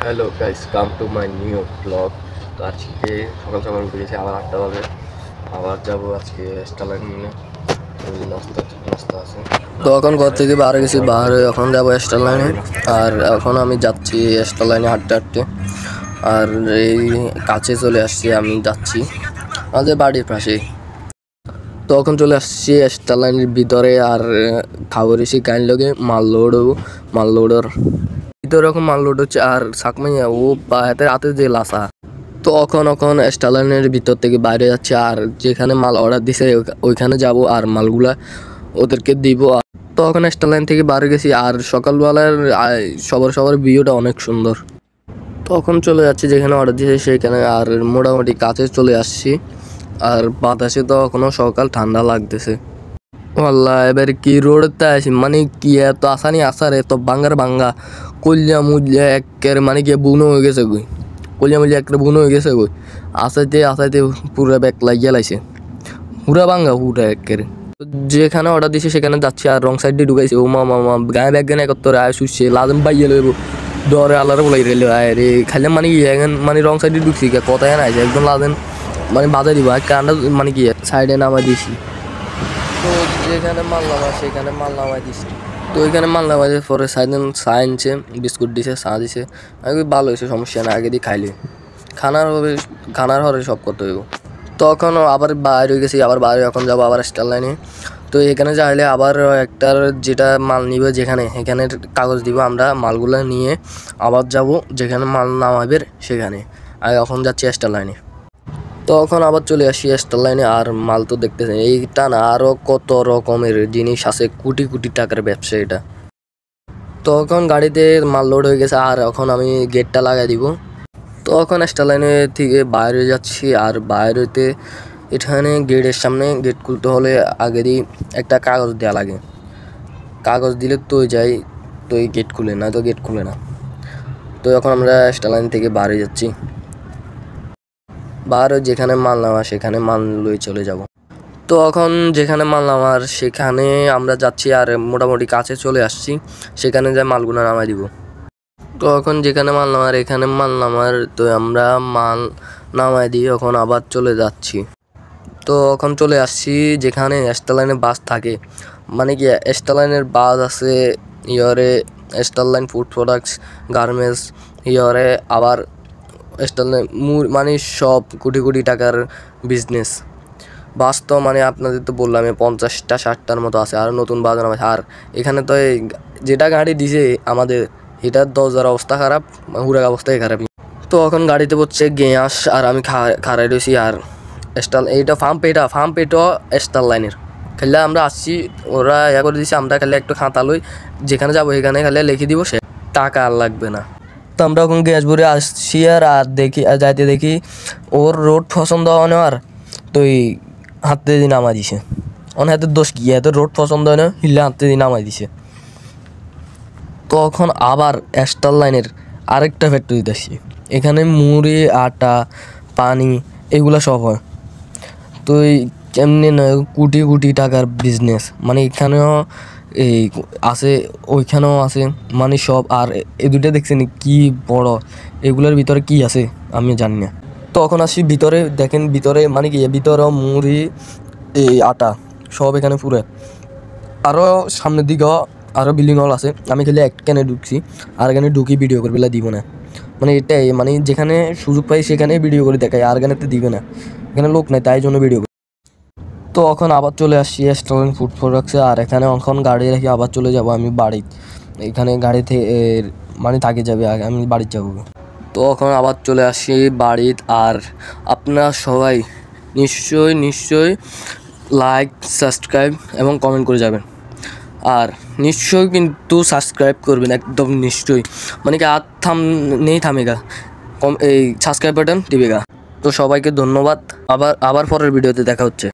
Hello guys, come to my new blog. তো আজকে সকাল সকাল উঠে গেছি, আবার 8টা বাজে। আবার যাবো আজকে স্টারলাইন নিয়ে। নাস্তা আছে। তো এখন ঘর থেকে বাইরে গেছি, বাইরে এখন যাবো স্টারলাইনে। আর এখন আমি যাচ্ছি স্টারলাইনে হাঁটতে হাঁটতে। আর এই কাছে চলে আসছি, আমি যাচ্ছি আমাদের বাড়ির পাশেই। তো এখন চলে আসছি স্টারলাইনের ভিতরে। আর খাবার এসে গাড়ি লগে মাল লোডর ভিতরে এখন মাল লোড হচ্ছে। আর সাকমাইয়া ও হাতে হাতে যে লাসা। তো এখন স্টারলাইনের ভিতর থেকে বাইরে যাচ্ছে। আর যেখানে মাল অর্ডার দিছে ওইখানে যাব আর মালগুলা ওদেরকে দিব। তো এখন স্টারলাইন থেকে বাইরে গেছি। আর সকালবেলার সবার ভিউটা অনেক সুন্দর। তখন চলে যাচ্ছি যেখানে অর্ডার দিয়েছে সেখানে। আর মোটামুটি কাছে চলে আসছি। আর বাতাসে তো এখনো সকাল ঠান্ডা লাগতেছে। ওয়াল্লাহ এবার কি রোডতে আসি, মানে কি এত আসানি আসার এত বাঙ্গা কলিয়া মুলিয়া একের মানে কি বুনো হয়ে গেছে গই। কলিয়া মুলিয়া একের বুনো হয়ে গেছে গই। আসাইতে পুরা ব্যাগ লাগিয়ে লাইছে, পুরা বাঙ্গা পুরা একের। যেখানে অর্ডার দিছে সেখানে যাচ্ছি। আর রং সাইড দিয়ে ঢুকাইছে। ও মামা গায়ে ব্যাগ গানে একত্তরে আয় শুচ্ছে লাজম পাইয়ে লইব ডরে আলারে বলাই রেলে আয় রে খাইলে মানে কি মানে রং সাইডে ঢুকছি কথায় না একদম লাজেন মানে বাজাই দিব কান্ডা মানে কি সাইডে নামাই দিছি। তো যেখানে মাল নামা সেখানে মাল নামাই দিছি। তো ওইখানে মাল নামাই দিয়ে পরে সাইনছে বিস্কুট দিছে, চা দিছে। আমি ভালো হয়েছে, সমস্যা না, আগে দিয়ে খাইলে খানার হরে সব করতে হইব। তখন আবার বাইরে হয়ে গেছি, আবার বাইরে এখন যাবো আবার স্টারলাইনে। তো এখানে যাইলে আবার একটার যেটা মাল নিবে যেখানে এখানে কাগজ দিব, আমরা মালগুলো নিয়ে আবার যাব যেখানে মাল নামাবে সেখানে। আর এখন যাচ্ছি স্টারলাইনে। তখন আবার চলে আসি স্টারলাইনে। আর মাল তো দেখতেছেন এইটা না, আরও কত রকমের জিনিস আছে, কোটি টাকার ব্যবসা এটা। তখন গাড়িতে মাল লোড হয়ে গেছে। আর এখন আমি গেটটা লাগাই দিব। তখন স্টারলাইনে থেকে বাইরে যাচ্ছি। আর বাইরেতে এখানে গেটের সামনে গেট খুলতে হলে আগে দিয়ে একটা কাগজ দেওয়া লাগে। কাগজ দিলে তো যাই, তো এই গেট খুলে না, তো গেট খুলে না। তো এখন আমরা স্টারলাইন থেকে বাইরে যাচ্ছি। বাইরে যেখানে মাল নামা সেখানে মাল লয়ে চলে যাব। তো এখন যেখানে মাল নামার সেখানে আমরা যাচ্ছি। আর মোটামুটি কাছে চলে আসছি, সেখানে যাই মালগুলো নামাই দিব। তো এখন যেখানে মাল নামার এখানে মাল নামার, তো আমরা মাল নামাই দিয়ে এখন আবার চলে যাচ্ছি। তো এখন চলে আসছি যেখানে স্টারলাইনের বাস থাকে, মানে কি স্টারলাইনের বাস আছে ইয়রে স্টারলাইন ফুড প্রোডাক্টস গার্মেন্টস ইয়রে আবার স্টারলাইন মানে সব কোটি টাকার বিজনেস। বাস তো মানে আপনাদের তো বললাম 50টা 60টার মতো আছে। আর নতুন বাস নামে। আর এখানে তো যেটা গাড়ি দিছে আমাদের এটার 10,000 অবস্থা খারাপ, পুরা অবস্থায় খারাপ। তো এখন গাড়িতে পড়ছে গ্যাস। আর আমি খাড়াই রয়েছি। আর এইটা ফার্ম পেটও স্টারলাইনের খেলে আমরা আসছি, ওরা করে দিচ্ছে। আমরা খালি একটু খাতা লই, যেখানে যাবো এখানে খালি লিখে দিব, সে টাকা আর লাগবে না। তো আমরা এখন গ্যাস ভরে আসছি। আর দেখি যাইতে দেখি ওর রোড পছন্দ হয় না। আর তো হাতে দিয়ে নামাই দিছে। অনেক হাতের দোষ কি, এত রোড পছন্দ হয় না, হিলে হাতে দিয়ে নামাই দিছে। তখন আবার স্টারলাইনের আরেকটা ফ্যাক্টরি দিতেছি, এখানে মুড়ি আটা পানি এগুলো সব হয়। তো কেমনি না কোটি টাকার বিজনেস, মানে এখানেও এই আছে ওইখানেও আছে, মানে সব। আর এই দুইটা দেখছেন কি বড়, এগুলোর ভিতরে কি আছে আমি জানি না। তো এখন আসি ভিতরে, দেখেন ভিতরে মানে কি ভিতরে মুড়ি এই আটা সব এখানে পুরো। আরও সামনের দিকেও আরও বিল্ডিং হল আছে। আমি খালি একখানে ঢুকছি, আর এখানে ঢুকি ভিডিও করে পেলে দিব না, মানে এটাই মানে যেখানে সুযোগ পাই সেখানে ভিডিও করে দেখাই। আর এখানেতে দিবে না, এখানে লোক নাই তাই জন্য ভিডিও। তো এখন আবার চলে আসছি স্টারলাইন ফুড প্রোডাক্টসে। আর এখানে এখন গাড়ি রেখে আবার চলে যাব আমি বাড়ি। এখানে গাড়িতে মানে থাকে যাবে, আমি বাড়িতে যাব। তো এখন আবার চলে আসছি বাড়িতে। আর আপনারা সবাই নিশ্চয়ই লাইক সাবস্ক্রাইব এবং কমেন্ট করে যাবেন। আর নিশ্চয়ই কিন্তু সাবস্ক্রাইব করবেন একদম নিশ্চয়ই, মানে কি আর থামেগা এই সাবস্ক্রাইব বাটন টিপেগা। তো সবাইকে ধন্যবাদ। আবার পরের ভিডিওতে দেখা হচ্ছে।